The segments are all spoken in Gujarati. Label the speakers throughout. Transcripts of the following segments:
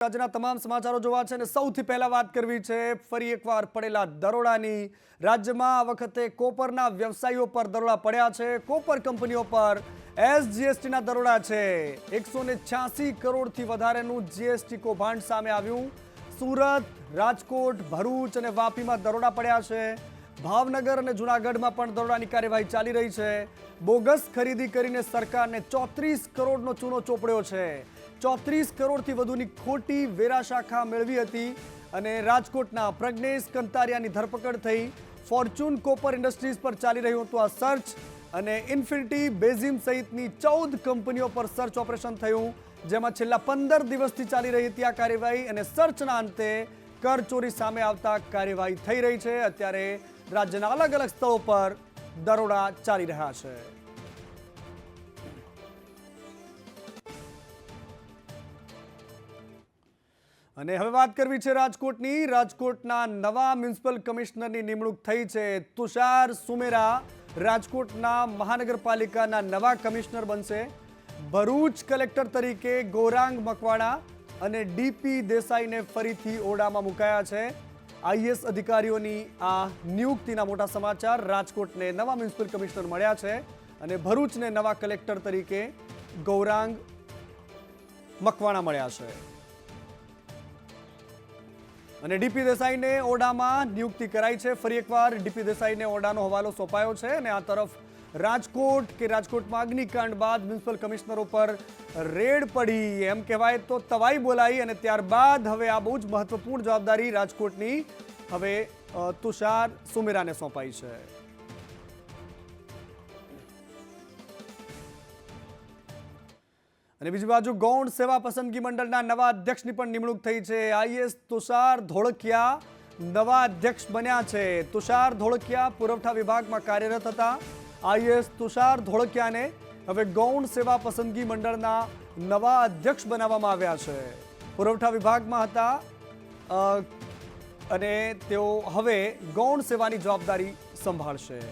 Speaker 1: આજના તમામ સમાચારો જોવા છે અને સૌથી પહેલા વાત કરવી છે ફરી એકવાર પડેલા દરોડાની। રાજ્યમાં આ વખતે કોપરના વ્યવસાયીઓ પર દરોડા પડ્યા છે। કોપર કંપનીઓ પર એસજીએસટીના દરોડા છે। 186 કરોડથી વધારેનું જીએસટી કૌભાંડ સામે આવ્યું। સુરત, રાજકોટ, ભરૂચ અને વાપીમાં દરોડા પડ્યા છે। ભાવનગર અને જૂનાગઢમાં પણ દરોડાની કાર્યવાહી ચાલી રહી છે। બોગસ ખરીદી કરીને સરકારને 34 કરોડનો ચૂનો ચોપડ્યો છે। 34 કરોડથી વધુની ખોટી વેરા શાખા મેળવી હતી અને રાજકોટના પ્રજ્ઞેશ કંતારિયાની ધરપકડ થઈ। ફોર્ચ્યુન કોપર ઇન્ડસ્ટ્રીઝ પર ચાલી રહ્યું હતું આ સર્ચ અને ઇન્ફિનિટી, બેઝિમ સહિતની 14 કંપનીઓ પર સર્ચ ઓપરેશન થયું, જેમાં છેલ્લા 15 દિવસથી ચાલી રહી હતી આ કાર્યવાહી અને સર્ચના અંતે કરચોરી સામે આવતા કાર્યવાહી થઈ રહી છે। અત્યારે રાજ્યના અલગ અલગ સ્થળો પર દરોડા ચાલી રહ્યા છે। અને હવે વાત કરવી છે રાજકોટની। રાજકોટના નવા મ્યુનિસિપલ કમિશનરની નિમણૂક થઈ છે। તુષાર સુમેરા રાજકોટના મહાનગરપાલિકાના નવા કમિશનર બનશે। ભરૂચ કલેક્ટર તરીકે ગૌરાંગ મકવાણા અને ડીપી દેસાઈને ફરીથી ઓરડામાં મુકાયા છે। આઈએએસ અધિકારીઓની આ નિયુક્તિના મોટા સમાચાર। રાજકોટને નવા મ્યુનિસિપલ કમિશનર મળ્યા છે અને ભરૂચને નવા કલેક્ટર તરીકે ગૌરાંગ મકવાણા મળ્યા છે અને ડીપી દેસાઈને ઓરડામાં નિયુક્તિ કરાઈ છે। ફરી એકવાર ડીપી દેસાઈને ઓરડાનો હવાલો સોંપાયો છે અને આ તરફ રાજકોટમાં અગ્નિકાંડ બાદ મ્યુનિસિપલ કમિશનરો પર રેડ પડી, એમ કહેવાય તો તવાઈ બોલાઈ અને ત્યારબાદ હવે આ બહુ જ મહત્વપૂર્ણ જવાબદારી રાજકોટની હવે તુષાર સુમેરાને સોંપાઈ છે। અને બીજી બાજુ ગૌણ સેવા પસંદગી મંડળના નવા અધ્યક્ષની પણ નિમણૂક થઈ છે। આઈએએસ તુષાર ધોળકિયા નવા અધ્યક્ષ બન્યા છે। તુષાર ધોળકિયા પુરવઠા વિભાગમાં કાર્યરત હતા। આઈએએસ તુષાર ધોળકિયાને હવે ગૌણ સેવા પસંદગી મંડળના નવા અધ્યક્ષ બનાવવામાં આવ્યા છે। પુરવઠા વિભાગમાં હતા અને તેઓ હવે ગૌણ સેવાની જવાબદારી સંભાળશે।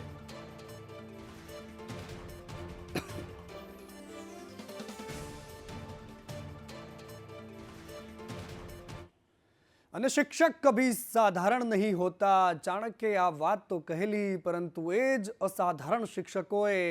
Speaker 1: અને શિક્ષક કભી સાધારણ નહીં હોતા। ચાણક્યે આ વાત તો કહેલી, પરંતુ એ જ અસાધારણ શિક્ષકોએ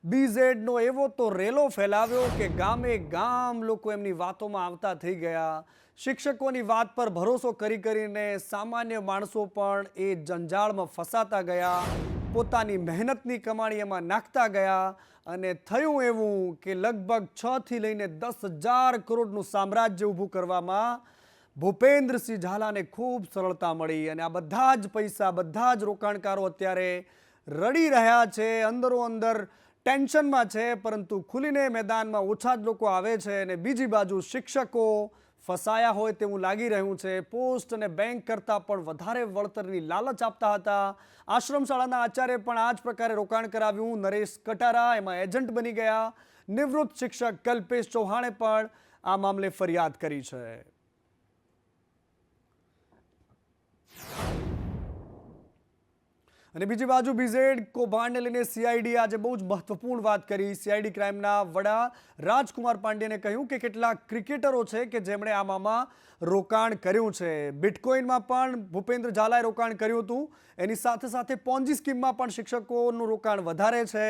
Speaker 1: બીઝેડનો એવો તો રેલો ફેલાવ્યો કે ગામે ગામ લોકો એમની વાતોમાં આવતા થઈ ગયા। શિક્ષકોની વાત પર ભરોસો કરીને સામાન્ય માણસો પણ એ જંજાળમાં ફસાતા ગયા, પોતાની મહેનતની કમાણી એમાં નાખતા ગયા અને થયું એવું કે લગભગ 6 થી લઈને 10,000 કરોડનું સામ્રાજ્ય ઊભું કરવામાં ભૂપેન્દ્રસિંહ ઝાલાને ખૂબ સરળતા મળી અને આ બધા જ પૈસા, બધા જ રોકાણકારો અત્યારે રડી રહ્યા છે, અંદરો અંદર ટેન્શનમાં છે, પરંતુ ખુલીને મેદાનમાં ઓછા જ લોકો આવે છે અને બીજી બાજુ શિક્ષકો ફસાયા હોય તેવું લાગી રહ્યું છે। પોસ્ટ અને બેંક કરતાં પણ વધારે વળતરની લાલચ આપતા હતા। આશ્રમ શાળાના આચાર્ય પણ આ જ પ્રકારે રોકાણ કરાવ્યું। નરેશ કટારા એમાં એજન્ટ બની ગયા। નિવૃત્ત શિક્ષક કલ્પેશ ચૌહાણે પણ આ મામલે ફરિયાદ કરી છે। અને બીજી બાજુ બીઝેડ કૌભાંડને લઈને સીઆઈડી આજે બહુ જ મહત્વપૂર્ણ વાત કરી। સીઆઈડી ક્રાઇમના વડા રાજકુમાર પાંડ્યાને કહ્યું કે કેટલાક ક્રિકેટરો છે કે જેમણે આમાં રોકાણ કર્યું છે। બિટકોઇનમાં પણ ભૂપેન્દ્ર ઝાલાએ રોકાણ કર્યું હતું, એની સાથે સાથે પોન્જી સ્કીમમાં પણ શિક્ષકોનું રોકાણ વધારે છે।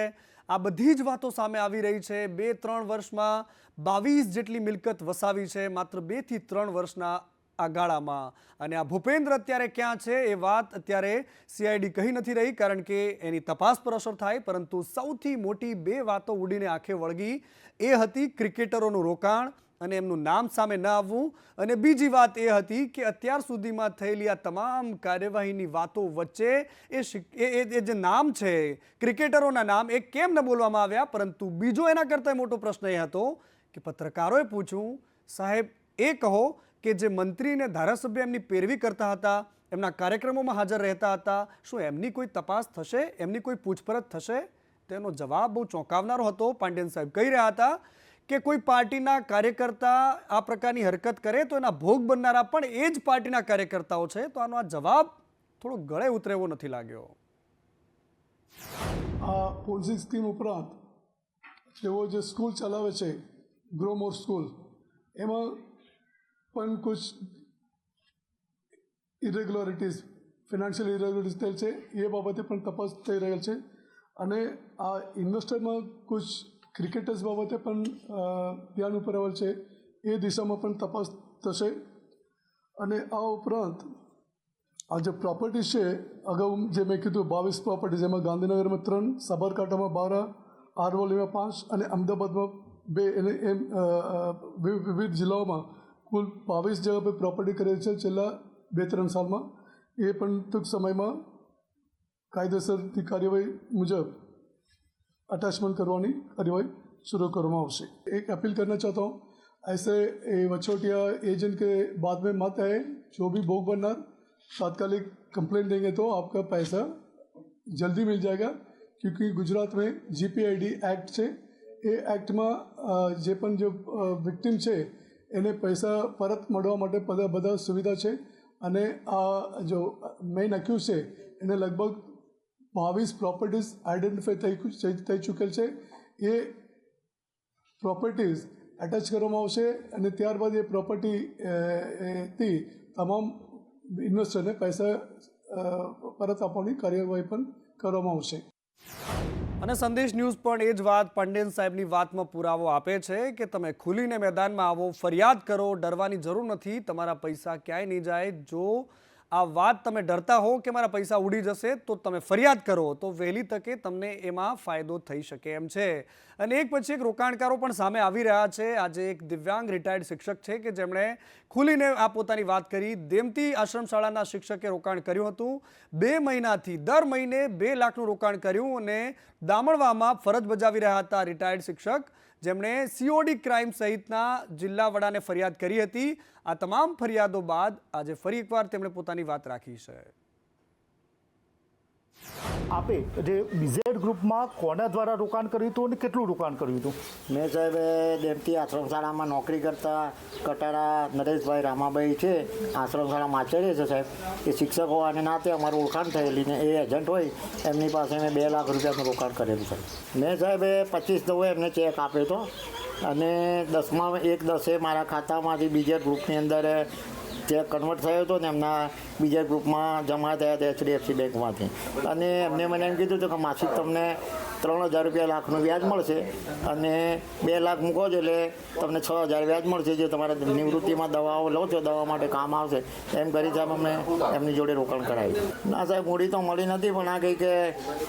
Speaker 1: આ બધી જ વાતો સામે આવી રહી છે। 2-3 વર્ષમાં 22 જેટલી મિલકત વસાવી છે, માત્ર 2 થી 3 વર્ષના આ ગાળામાં। અને આ ભૂપેન્દ્ર અત્યારે ક્યાં છે એ વાત અત્યારે સીઆઈડી કહી નથી રહી, કારણ કે એની તપાસ પર અસર થાય, પરંતુ સૌથી મોટી 2 વાતો ઉડીને આંખે વળગી એ હતી ક્રિકેટરોનું રોકાણ અને એમનું નામ સામે ન આવવું, અને બીજી વાત એ હતી કે અત્યાર સુધીમાં થયેલી આ તમામ કાર્યવાહીની વાતો વચ્ચે એ જે નામ છે ક્રિકેટરોના નામ એ કેમ ન બોલવામાં આવ્યા। પરંતુ બીજો એના કરતાં મોટો પ્રશ્ન એ હતો કે પત્રકારોએ પૂછ્યું, સાહેબ એ કહો કે જે મંત્રી અને ધારાસભ્ય એમની પેરવી કરતા હતા, એમના કાર્યક્રમોમાં હાજર રહેતા હતા, શું એમની કોઈ તપાસ થશે, એમની કોઈ પૂછપરછ થશે? તેનો જવાબ બહુ ચોંકાવનારો હતો। પાંડ્યન સાહેબ કહી રહ્યા હતા કે કોઈ પાર્ટીના કાર્યકર્તા આ પ્રકારની હરકત કરે તો એના ભોગ બનનારા પણ એ જ પાર્ટીના કાર્યકર્તાઓ છે। તો આનો આ જવાબ થોડો ગળે ઉતરે એવો નથી લાગ્યો।
Speaker 2: આ પોન્જી સ્કીમ ઉપરાંત તેઓ જે સ્કૂલ ચલાવે છે, ગ્રોમોર સ્કૂલ, એમાં પણ કુછ ઇરેગ્યુલારિટીઝ ફિનાન્શિયલ ઇરેગ્યુલારિટીઝ થયેલ છે એ બાબતે પણ તપાસ થઈ રહેલ છે અને આ ઇન્વેસ્ટરમાં કુછ ક્રિકેટર્સ બાબતે પણ ધ્યાન ઉપર આવેલ છે એ દિશામાં પણ તપાસ થશે અને આ ઉપરાંત આ જે પ્રોપર્ટી છે અગાઉ જે મેં કીધું 22 પ્રોપર્ટી જેમાં ગાંધીનગરમાં 3, સાબરકાંઠામાં 12, આરવલીમાં 5 અને અમદાવાદમાં 2 અને એમ વિવિધ જિલ્લાઓમાં કુલ 22 જગ્યા પર પ્રોપર્ટી કરેલ છે છેલ્લા 2-3 સાલમાં. એ પણ ટૂંક સમયમાં કાયદેસરની કાર્યવાહી મુજબ अटैचमेंट करवानी कार्यवाही शुरू करवाना आवश्यक. एक अपील करना चाहता हूँ, ऐसे वचोटिया एजेंट के बाद में मत आए. जो भी भोग बनना तात्कालिक कंप्लेंट देंगे तो आपका पैसा जल्दी मिल जाएगा, क्योंकि गुजरात में GPID एक्ट છે એ એક્ટમાં જે પણ જો વિક્ટિમ છે એને પૈસા પરત મળવા માટે બધા સુવિધા છે અને આ જો મેઇન અક્યુઝ છે એને લગભગ 22 પ્રોપર્ટીઝ આઈડેન્ટિફાઈ થઈ ચૂકેલ છે. એ પ્રોપર્ટીઝ એટેચ કરવામાં આવશે અને ત્યારબાદ એ પ્રોપર્ટીથી તમામ ઇન્વેસ્ટરને પૈસા પરત આપવાની કાર્યવાહી પણ કરવામાં આવશે.
Speaker 1: અને સંદેશ ન્યૂઝ પણ એ જ વાત પંડ્યન સાહેબની વાતમાં પુરાવો આપે છે કે તમે ખુલીને મેદાનમાં આવો, ફરિયાદ કરો, ડરવાની જરૂર નથી, તમારા પૈસા ક્યાંય નહીં જાય. જો આ વાત તમે ડરતા હો કે મારા પૈસા ઉડી જશે તો તમે ફરિયાદ કરો તો વહેલી તકે તમને એમાં ફાયદો થઈ શકે એમ છે. અને એક પછી એક રોકાણકારો પણ સામે આવી રહ્યા છે. આજે એક દિવ્યાંગ રિટાયર્ડ શિક્ષક છે કે જેમણે ખુલીને આ પોતાની વાત કરી. દેમતી આશ્રમ શાળાના શિક્ષકે રોકાણ કર્યું હતું. 2 મહિનાથી દર મહિને 2 લાખનું રોકાણ કર્યું અને દામણવામાં ફરજ બજાવી રહ્યા હતા રિટાયર્ડ શિક્ષક, જેમણે COD ક્રાઇમ સહિતના જિલ્લા વડાને ફરિયાદ કરી હતી. આ તમામ ફરિયાદો બાદ આજે ફરી એકવાર તેમણે પોતાની વાત રાખી છે.
Speaker 3: આપે જે બીઝેડ ગ્રુપમાં કોના દ્વારા રોકાણ કર્યું હતું અને કેટલું રોકાણ કર્યું હતું?
Speaker 4: મેં સાહેબ દેમતી આશ્રમ શાળામાં નોકરી કરતા કટારા નરેશભાઈ રામાભાઈ છે, આશ્રમ શાળામાં આચાર્ય છે સાહેબ. એ શિક્ષક હોવાને નાતે અમારું ઓળખાણ થયેલી ને એ એજન્ટ હોય એમની પાસે મેં 2 લાખ રૂપિયાનું રોકાણ કરેલું છે. મેં સાહેબ 25 એમને ચેક આપ્યો હતો અને 10 મારા ખાતામાંથી બીજા ગ્રુપની અંદર ચેક કન્વર્ટ થયો હતો ને એમના બીજા ગ્રુપમાં જમા થયા હતા HDFC બેંકમાંથી. અને એમને મને એમ કીધું હતું કે માસિક તમને 3000 રૂપિયા લાખનું વ્યાજ મળશે અને 2 લાખ મૂકો છો એટલે તમને 6000 વ્યાજ મળશે, જે તમારા નિવૃત્તિમાં દવાઓ લો છો દવા માટે કામ આવશે. એમ કરી સાહેબ અમને એમની જોડે રોકાણ કરાવ્યું. ના સાહેબ મૂડી તો મળી નથી, પણ આ કંઈ કે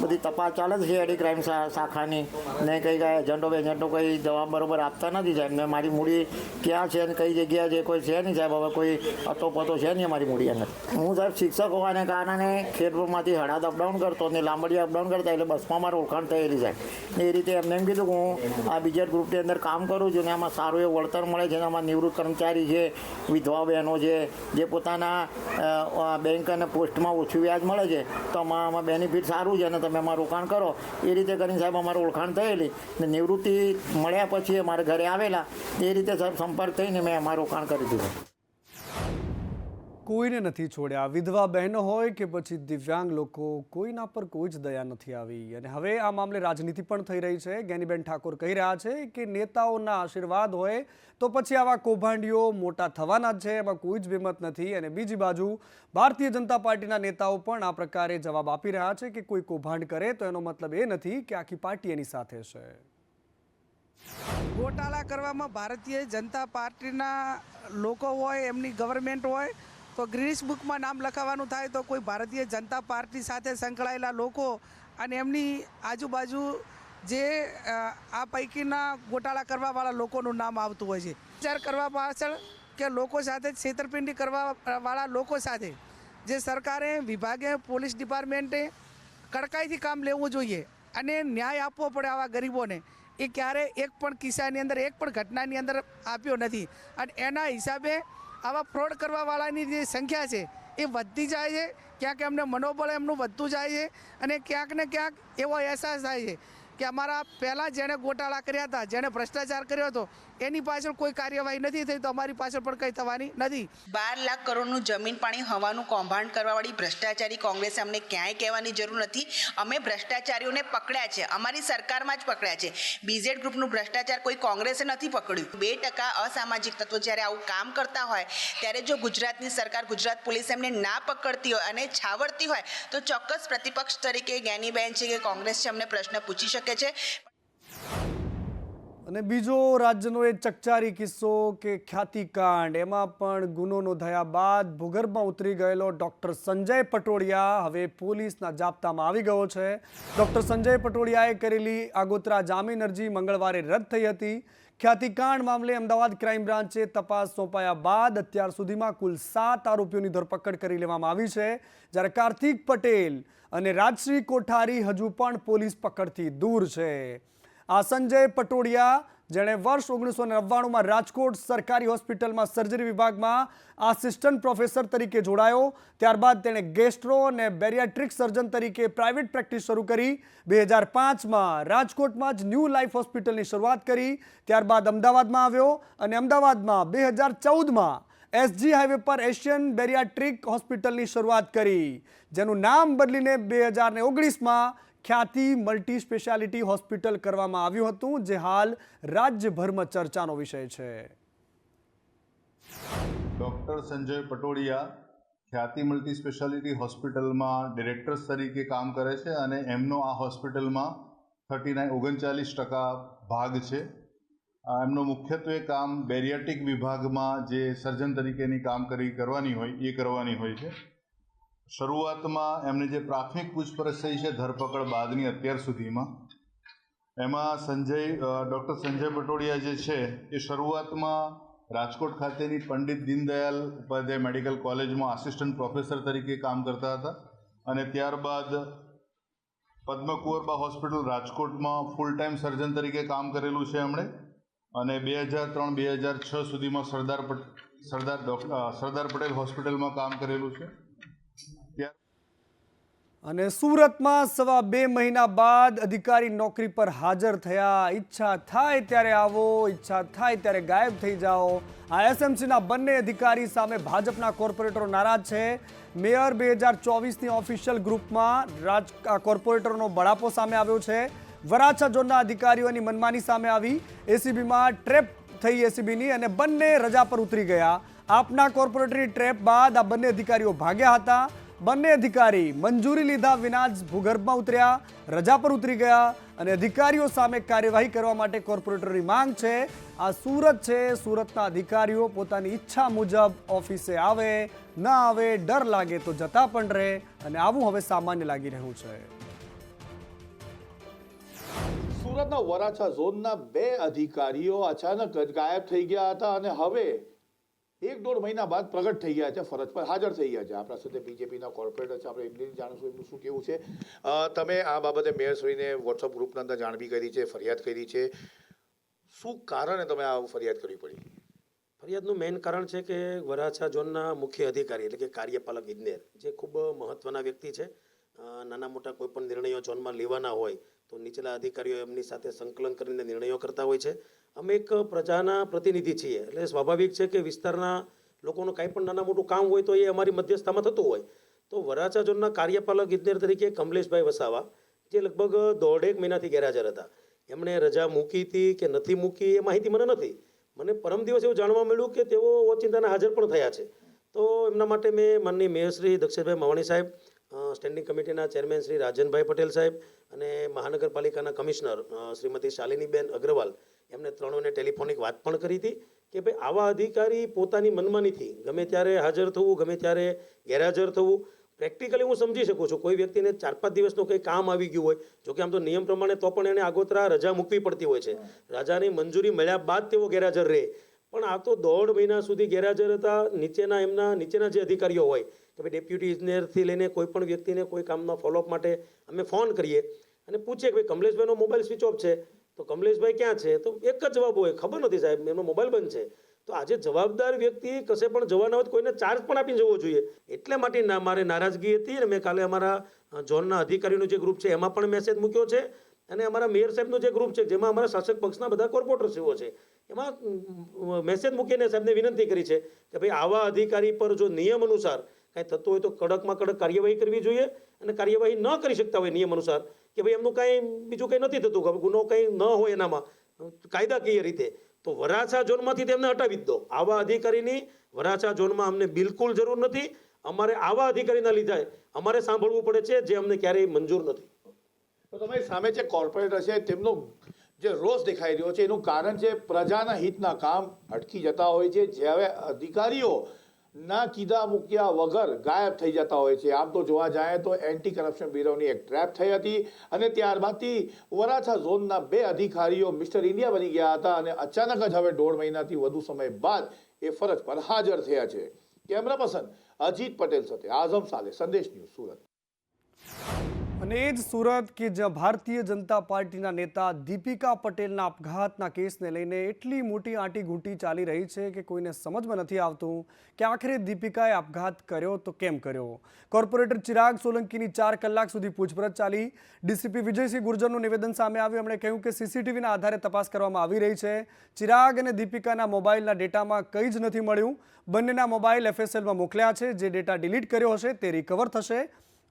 Speaker 4: બધી તપાસ ચાલે છે CID ક્રાઇમ શાખાની ને કંઈક એજન્ટો કંઈ જવાબ બરોબર આપતા નથી સાહેબ. ને મારી મૂડી ક્યાં છે અને કઈ જગ્યા છે કોઈ છે નહીં સાહેબ. હવે કોઈ અતોપતો છે નહીં અમારી મૂડી અંદર. હું સાહેબ શિક્ષક હોવાને કારણે ખેડબ્રહ્મમાંથી હળાદ અપડાઉન કરતો અને લાંબડિયા અપડાઉન કરતા એટલે બસમાં મારું ઓળખાણ થયેલી સાહેબ. એ રીતે એમને એમ કીધું કે હું આ બીજા ગ્રુપની અંદર કામ કરું છું ને આમાં સારું એવું વળતર મળે છે. આમાં નિવૃત્ત કર્મચારી છે, વિધવા બહેનો છે, જે પોતાના બેંક અને પોસ્ટમાં ઓછું વ્યાજ મળે છે, તો આમાં બેનિફિટ સારું છે અને તમે એમાં રોકાણ કરો. એ રીતે કરીને સાહેબ અમારું ઓળખાણ થયેલી ને નિવૃત્તિ મળ્યા પછી અમારા ઘરે આવેલા. એ રીતે સાહેબ સંપર્ક થઈને મેં અમારું રોકાણ કરી દીધું.
Speaker 1: કોઈને નથી છોડ્યા, વિધવા બહેનો હોય કે પછી દિવ્યાંગ લોકો, કોઈના પર કોઈ જ દયા નથી આવી. અને હવે આ મામલે રાજનીતિ પણ થઈ રહી છે. જ્ઞાનીબેન ઠાકોર કહી રહ્યા છે કે નેતાઓના આશીર્વાદ હોય તો પછી આવા કૌભાંડીઓ મોટા થવાના જ છે, એમાં કોઈ જ બેમત નથી. અને બીજી બાજુ ભારતીય જનતા પાર્ટીના નેતાઓ પણ આ પ્રકારે જવાબ આપી રહ્યા છે કે કોઈ કૌભાંડ કરે તો એનો મતલબ એ નથી કે આખી પાર્ટી એની સાથે છે.
Speaker 5: ગોટાળા કરવામાં ભારતીય જનતા પાર્ટીના લોકો હોય, એમની ગવર્મેન્ટ હોય તો ગ્રીનિસ બુકમાં નામ લખાવવાનું થાય તો કોઈ ભારતીય જનતા પાર્ટી સાથે સંકળાયેલા લોકો અને એમની આજુબાજુ જે આ પૈકીના ગોટાળા કરવાવાળા લોકોનું નામ આવતું હોય છે. વિચાર કરવા પાછળ કે લોકો સાથે છેતરપિંડી કરવાવાળા લોકો સાથે જે સરકારે, વિભાગે, પોલીસ ડિપાર્ટમેન્ટે કડકાઈથી કામ લેવું જોઈએ અને ન્યાય આપવો પડે આવા ગરીબોને. એ ક્યારે એક પણ કિસ્સાની અંદર, એક પણ ઘટનાની અંદર આપ્યો નથી. અને એના હિસાબે આવા ફ્રોડ કરવાવાળાની જે સંખ્યા છે એ વધતી જાય છે. ક્યાંક એમને મનોબળ એમનું વધતું જાય છે અને ક્યાંક ને ક્યાંક એવો અહેસાસ થાય છે કે અમારા પહેલાં જેણે ગોટાળા કર્યા હતા, જેણે ભ્રષ્ટાચાર કર્યો હતો એની પાછળ કોઈ કાર્યવાહી નથી થઈ તો અમારી પાછળ પણ કંઈ થવાની નથી.
Speaker 6: 12 લાખ કરોડનું જમીન પાણી હવાનું કૌભાંડ કરવાવાળી ભ્રષ્ટાચારી કોંગ્રેસે અમને ક્યાંય કહેવાની જરૂર નથી. અમે ભ્રષ્ટાચારીઓને પકડ્યા છે, અમારી સરકારમાં જ પકડ્યા છે. બીઝેડ ગ્રુપનું ભ્રષ્ટાચાર કોઈ કોંગ્રેસે નથી પકડ્યું. 2% અસામાજિક તત્વો જ્યારે આવું કામ કરતા હોય ત્યારે જો ગુજરાતની સરકાર, ગુજરાત પોલીસ એમને ના પકડતી હોય અને છાવરતી હોય તો ચોક્કસ પ્રતિપક્ષ તરીકે જ્ઞાનીબેન છે કે કોંગ્રેસ છે અમને પ્રશ્ન પૂછી શકે છે.
Speaker 1: અને બીજો રાજ્યનો એ ચકચારી કિસ્સો કે ખ્યાતિકાંડ, એમાં પણ ગુનો નોંધાયા બાદ ભૂગર્ભમાં ઉતરી ગયેલો ડૉક્ટર સંજય પટોડિયા હવે પોલીસના જાપ્તામાં આવી ગયો છે. ડૉક્ટર સંજય પટોડિયાએ કરેલી આગોતરા જામીન અરજી મંગળવારે રદ થઈ હતી. ખ્યાતિકાંડ મામલે અમદાવાદ ક્રાઇમ બ્રાન્ચે તપાસ સોંપાયા બાદ અત્યાર સુધીમાં કુલ 7 આરોપીઓની ધરપકડ કરી લેવામાં આવી છે, જ્યારે કાર્તિક પટેલ અને રાજશ્રી કોઠારી હજુ પણ પોલીસ પકડથી દૂર છે. આ સંજય પટોડિયા, જેણે વર્ષ 1999માં રાજકોટ સરકારી હોસ્પિટલમાં સર્જરી વિભાગમાં આસિસ્ટન્ટ પ્રોફેસર તરીકે જોડાયો. ત્યારબાદ તેણે ગેસ્ટ્રો અને બેરિયાટ્રિક સર્જન તરીકે પ્રાઇવેટ પ્રેક્ટિસ શરૂ કરી. 2005માં રાજકોટમાં જ ન્યૂ લાઈફ હોસ્પિટલની શરૂઆત કરી. ત્યારબાદ અમદાવાદમાં આવ્યો અને અમદાવાદમાં 2014માં SG હાઈવે પર એશિયન બેરિયાટ્રિક હોસ્પિટલની શરૂઆત કરી, જેનું નામ બદલીને 2019માં ખ્યાતિ મલ્ટી સ્પેશિયાલિટી હોસ્પિટલ કરવામાં આવ્યું હતું, જે હાલ રાજ્યભરમાં ચર્ચાનો વિષય છે.
Speaker 7: ડૉક્ટર સંજય પટોડિયા ખ્યાતિ મલ્ટી સ્પેશિયાલિટી હોસ્પિટલમાં ડિરેક્ટર્સ તરીકે કામ કરે છે અને એમનો આ હોસ્પિટલમાં 39% ભાગ છે. એમનો મુખ્યત્વે કામ બેરિયાટ્રિક વિભાગમાં જે સર્જન તરીકેની કરવાની હોય છે. શરૂઆતમાં એમને જે પ્રાથમિક પૂછપરછ થઈ છે ધરપકડ બાદની અત્યાર સુધીમાં, એમાં ડૉક્ટર સંજય પટોડિયા જે છે એ શરૂઆતમાં રાજકોટ ખાતેની પંડિત દીનદયાલ ઉપાધ્યાય મેડિકલ કોલેજમાં આસિસ્ટન્ટ પ્રોફેસર તરીકે કામ કરતા હતા અને ત્યારબાદ પદ્મકુંવરબા હોસ્પિટલ રાજકોટમાં ફૂલ ટાઈમ સર્જન તરીકે કામ કરેલું છે એમણે, અને 2003-2006 સુધીમાં સરદાર પટેલ હોસ્પિટલમાં કામ કરેલું છે.
Speaker 1: અને સુરતમાં 2.5 મહિના બાદ અધિકારી નોકરી પર હાજર થયા. ઈચ્છા થાય ત્યારે આવો, ઈચ્છા થાય ત્યારે ગાયબ થઈ જાઓ. આ SMCના બંને અધિકારી સામે ભાજપના કોર્પોરેટરો નારાજ છે. મેયર 2024ની ઓફિશિયલ ગ્રુપમાં કોર્પોરેટરોનો બળાપો સામે આવ્યો છે. વરાછા ઝોનના અધિકારીઓની મનમાની સામે આવી. એસીબીમાં ટ્રેપ થઈ એસીબીની અને બંને રજા પર ઉતરી ગયા. આપના કોર્પોરેટરની ટ્રેપ બાદ આ બંને અધિકારીઓ ભાગ્યા હતા. બંને અધિકારી મંજૂરી લીધા વિના જ ભૂગર્ભમાં ઉતર્યા, રજા પર ઉતરી ગયા અને અધિકારીઓ સામે કાર્યવાહી કરવા માટે કોર્પોરેટરની માંગ છે. આ સુરત છે. સુરતના અધિકારીઓ પોતાની ઈચ્છા મુજબ ઓફિસે આવે, ન આવે, ડર લાગે તો જતા પણ રહે અને આવું હવે સામાન્ય લાગી રહ્યું છે.
Speaker 8: સુરતના વરાછા ઝોનના 2 અધિકારીઓ અચાનક જ ગાયબ થઈ ગયા હતા અને હવે 1-1.5 મહિના બાદ પ્રગટ થઈ ગયા છે, ફરજ પર હાજર થઈ ગયા છે. આપણા સાથે બીજેપીના કોર્પોરેટર છે, આપણે એમની જાણીશું એમનું શું કેવું છે. તમે આ બાબતે મેયરશ્રીને વોટ્સઅપ ગ્રુપના અંદર જાણ બી કરી છે, ફરિયાદ કરી છે. શું કારણે તમે આ ફરિયાદ કરવી પડી?
Speaker 9: ફરિયાદનું મેઇન કારણ છે કે વરાછા ઝોનના મુખ્ય અધિકારી એટલે કે કાર્યપાલક ઇજનેર, જે ખૂબ મહત્વના વ્યક્તિ છે, નાના મોટા કોઈ પણ નિર્ણયો ઝોનમાં લેવાના હોય તો નીચલા અધિકારીઓ એમની સાથે સંકલન કરીને નિર્ણયો કરતા હોય છે. અમે એક પ્રજાના પ્રતિનિધિ છીએ એટલે સ્વાભાવિક છે કે વિસ્તારના લોકોનું કાંઈ પણ નાના મોટું કામ હોય તો એ અમારી મધ્યસ્થતામાં થતું હોય. તો વરાછા ઝોનના કાર્યપાલક ઇજનેર તરીકે કમલેશભાઈ વસાવા, જે લગભગ 1.5 મહિનાથી ગેરહાજર હતા, એમણે રજા મૂકી હતી કે નથી મૂકી એ માહિતી મને નથી. મને પરમ દિવસ એવું જાણવા મળ્યું કે તેઓ ઓચિંતાના હાજર પણ થયા છે. તો એમના માટે મેં માનનીય મેયરશ્રી દક્ષેશભાઈ માવાણી સાહેબ, સ્ટેન્ડિંગ કમિટીના ચેરમેન શ્રી રાજનભાઈ પટેલ સાહેબ અને મહાનગરપાલિકાના કમિશનર શ્રીમતી શાલિનીબેન અગ્રવાલ, એમને ત્રણોને ટેલિફોનિક વાત પણ કરી હતી કે ભાઈ આવા અધિકારી પોતાની મનમાનીથી ગમે ત્યારે હાજર થવું, ગમે ત્યારે ગેરહાજર થવું. પ્રેક્ટિકલી હું સમજી શકું છું, કોઈ વ્યક્તિને 4-5 દિવસનું કંઈ કામ આવી ગયું હોય, જોકે આમ તો નિયમ પ્રમાણે તો પણ એને આગોતરા રજા મૂકવી પડતી હોય છે. રજાની મંજૂરી મળ્યા બાદ તેઓ ગેરહાજર રહે, પણ આ તો 1.5 મહિના સુધી ગેરહાજર હતા. નીચેના જે અધિકારીઓ હોય કે ભાઈ ડેપ્યુટી ઇજનેરથી લઈને કોઈ પણ વ્યક્તિને કોઈ કામના ફોલોઅપ માટે અમે ફોન કરીએ અને પૂછીએ કે ભાઈ કમલેશભાઈનો મોબાઈલ સ્વિચ ઓફ છે, તો કમલેશભાઈ ક્યાં છે? તો એક જ જવાબ હોય, ખબર નથી સાહેબ, એમનો મોબાઈલ બંધ છે. તો આજે જવાબદાર વ્યક્તિ કશે પણ જવાના હોય કોઈને ચાર્જ પણ આપીને જવો જોઈએ. એટલે માટે મારે નારાજગી હતી અને મેં કાલે અમારા ઝોનના અધિકારીનું જે ગ્રુપ છે એમાં પણ મેસેજ મૂક્યો છે અને અમારા મેયર સાહેબનું જે ગ્રુપ છે જેમાં અમારા શાસક પક્ષના બધા કોર્પોરેટરશ્રીઓ છે એમાં મેસેજ મૂકીને સાહેબને વિનંતી કરી છે કે ભાઈ આવા અધિકારી પર જો નિયમ અનુસાર કાંઈ થતું હોય તો કડકમાં કડક કાર્યવાહી કરવી જોઈએ, અને કાર્યવાહી ન કરી શકતા હોય નિયમ અનુસાર કે ભાઈ એમનું કાંઈ બીજું કંઈ નથી થતું, ગુનો કંઈ ન હોય એનામાં કાયદાકીય રીતે, તો વરાછા ઝોનમાંથી તેમને હટાવી જ દો. આવા અધિકારીની વરાછા ઝોનમાં અમને બિલકુલ જરૂર નથી. અમારે આવા અધિકારીના લીધે અમારે સાંભળવું પડે છે જે અમને ક્યારેય મંજૂર નથી.
Speaker 8: તો તમારી સામે જે કોર્પોરેટર છે તેમનો જે રોષ દેખાઈ રહ્યો છે એનું કારણ છે પ્રજાના હિતના કામ અટકી જતા હોય છે, જ્યારે અધિકારીઓ ના કીધા મૂક્યા વગર ગાયબ થઈ જતા હોય છે. આમ તો જોવા જાય તો એન્ટી કરપ્શન બ્યુરોની એક ટ્રેપ થઈ હતી અને ત્યારબાદથી વરાછા ઝોનના 2 અધિકારીઓ મિસ્ટર ઇન્ડિયા બની ગયા હતા અને અચાનક જ હવે 1.5 મહિનાથી વધુ સમય બાદ એ ફરજ પર હાજર થયા છે. કેમેરા પર્સન અજીત પટેલ સાથે આઝમ સાલે, સંદેશ ન્યૂઝ, સુરત.
Speaker 1: અને એ જ સુરત કે જ્યાં ભારતીય જનતા પાર્ટીના નેતા દીપિકા પટેલના આપઘાતના કેસને લઈને એટલી મોટી આંટી ઘૂંટી ચાલી રહી છે કે કોઈને સમજમાં નથી આવતું કે આખરે દીપિકાએ આપઘાત કર્યો તો કેમ કર્યો. કોર્પોરેટર ચિરાગ સોલંકીની 4 કલાક સુધી પૂછપરછ ચાલી. ડીસીપી વિજયસિંહ ગુર્જરનું નિવેદન સામે આવ્યું. એમણે કહ્યું કે સીસીટીવીના આધારે તપાસ કરવામાં આવી રહી છે. ચિરાગ અને દીપિકાના મોબાઈલના ડેટામાં કંઈ જ નથી મળ્યું. બંનેના મોબાઈલ FSLમાં મોકલ્યા છે. જે ડેટા ડિલીટ કર્યો હશે તે રિકવર થશે.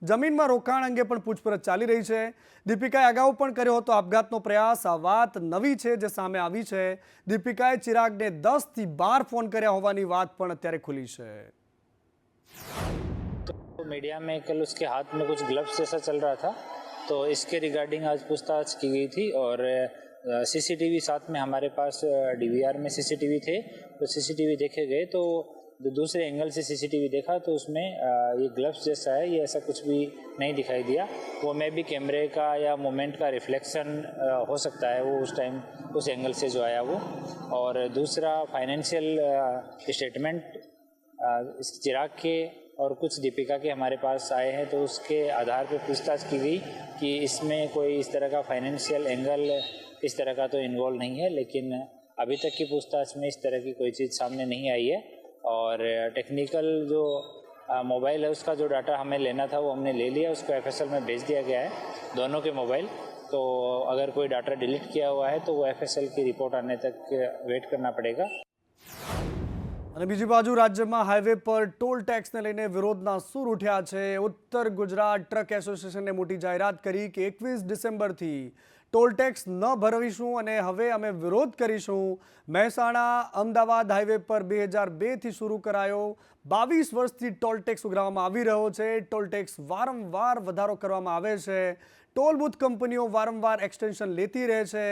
Speaker 1: જમીનમાં રોકાણ અંગે પણ પૂછપરછ ચાલી રહી છે. દીપિકાએ અગાઉ પણ કર્યો હતો આપઘાતનો પ્રયાસ. આ વાત નવી છે જે સામે આવી છે. દીપિકાએ ચિરાગને 10 થી 12 ફોન કર્યા હોવાની વાત પણ અત્યારે ખુલી છે.
Speaker 10: तो मीडिया में कल उसके हाथ में कुछ ग्लव्स जैसा चल रहा था, तो इसके रिगार्डिंग आज पूछताछ की गई थी और सीसीटीवी साथ में हमारे पास DVR में सीसीटीवी थे, तो सीसीटीवी देखे गए तो दूसरे एंगल से सीसीटीवी देखा तो उसमें ये ग्लव्स जैसा है, ये ऐसा कुछ भी नहीं दिखाई दिया. वो मे भी कैमरे का या मोमेंट का रिफ्लेक्शन हो सकता है, वो उस टाइम उस एंगल से जो आया वो. और दूसरा फाइनेंशियल स्टेटमेंट इस चिराग के और कुछ दीपिका के हमारे पास आए हैं, तो उसके आधार पर पूछताछ की गई कि इसमें कोई इस तरह का फाइनेंशियल एंगल इस तरह का तो इन्वॉल्व नहीं है, लेकिन अभी तक की पूछताछ में इस तरह की कोई चीज़ सामने नहीं आई है. और टेक्निकल जो मोबाइल है उसका जो डाटा हमें लेना था वो हमने ले लिया, उसको FSL में भेज दिया गया है, दोनों के मोबाइल. तो अगर कोई डाटा डिलीट किया हुआ है तो वो FSL की रिपोर्ट आने तक वेट करना पड़ेगा.
Speaker 1: અને બીજી બાજુ રાજ્યમાં હાઈવે પર ટોલ ટેક્સને લઈને વિરોધના સૂર ઉઠ્યા છે. ઉત્તર ગુજરાત ટ્રક એસોસિએશને મોટી જાહેરાત કરી કે 21 ડિસેમ્બરથી ટોલ ટેક્સ ન ભરવીશું અને હવે અમે વિરોધ કરીશું. મહેસાણા અમદાવાદ હાઈવે પર 2002થી શરૂ કરાયો 22 વર્ષથી ટોલ ટેક્સ ઉઘરાવવામાં આવી રહ્યો છે. ટોલ ટેક્સ વારંવાર વધારો કરવામાં આવે છે. ટોલ બૂથ કંપનીઓ વારંવાર એક્સટેન્શન લેતી રહે છે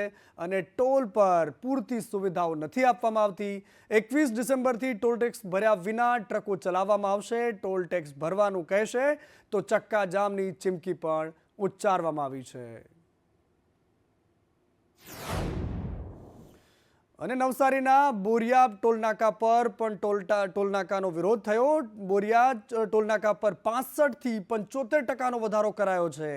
Speaker 1: અને ટોલ પર પૂરતી સુવિધાઓ નથી આપવામાં આવતી. 21 ડિસેમ્બરથી ટોલ ટેક્સ ભર્યા વિના ટ્રકો ચલાવવામાં આવશે. ટોલ ટેક્સ ભરવાનું કહેશે તો ચક્કાજામની ચીમકી પણ ઉચ્ચારવામાં આવી છે. અને નવસારીના બોરિયા ટોલનાકા પર પણ ટોલનાકાનો વિરોધ થયો. બોરિયા ટોલનાકા પર 65 થી 75% વધારો કરાયો છે.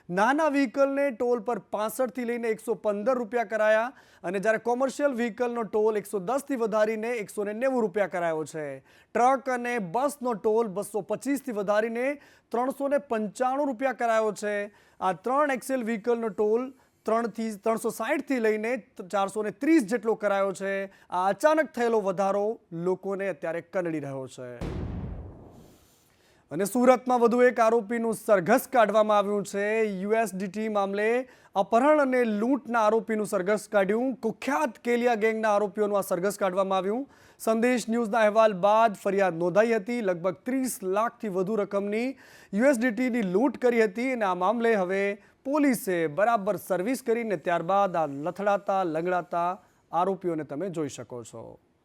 Speaker 1: નાના વ્હીકલને ટોલ પર 65 થી લઈને 115 રૂપિયા કરાયા અને જ્યારે કોમર્શિયલ વ્હીકલનો ટોલ 110 થી વધારીને 190 રૂપિયા કરાયો છે. ટ્રક અને બસનો ટોલ 225 થી વધારીને 395 રૂપિયા કરાયો છે. આ 3 એક્સેલ વ્હીકલનો ટોલ 360 થી લઈને 430 જેટલો કરાયો છે. આ અચાનક થયેલો વધારો લોકોને અત્યારે કનડી રહ્યો છે. અને સુરતમાં વધુ એક આરોપીનું સરઘસ કાઢવામાં આવ્યું છે. USDT મામલે અપહરણ અને લૂંટના આરોપીનું સરઘસ કાઢ્યું. કુખ્યાત કેલિયા ગેંગના આરોપીઓનું આ સરઘસ કાઢવામાં આવ્યું. સંદેશ ન્યૂઝના અહેવાલ બાદ ફરિયાદ નોંધાઈ હતી. લગભગ 30 લાખથી વધુ રકમની USDTની લૂંટ કરી હતી અને આ મામલે હવે પોલીસે બરાબર સર્વિસ કરીને ત્યારબાદ આ લથડાતા લંગડાતા આરોપીઓને તમે જોઈ શકો છો.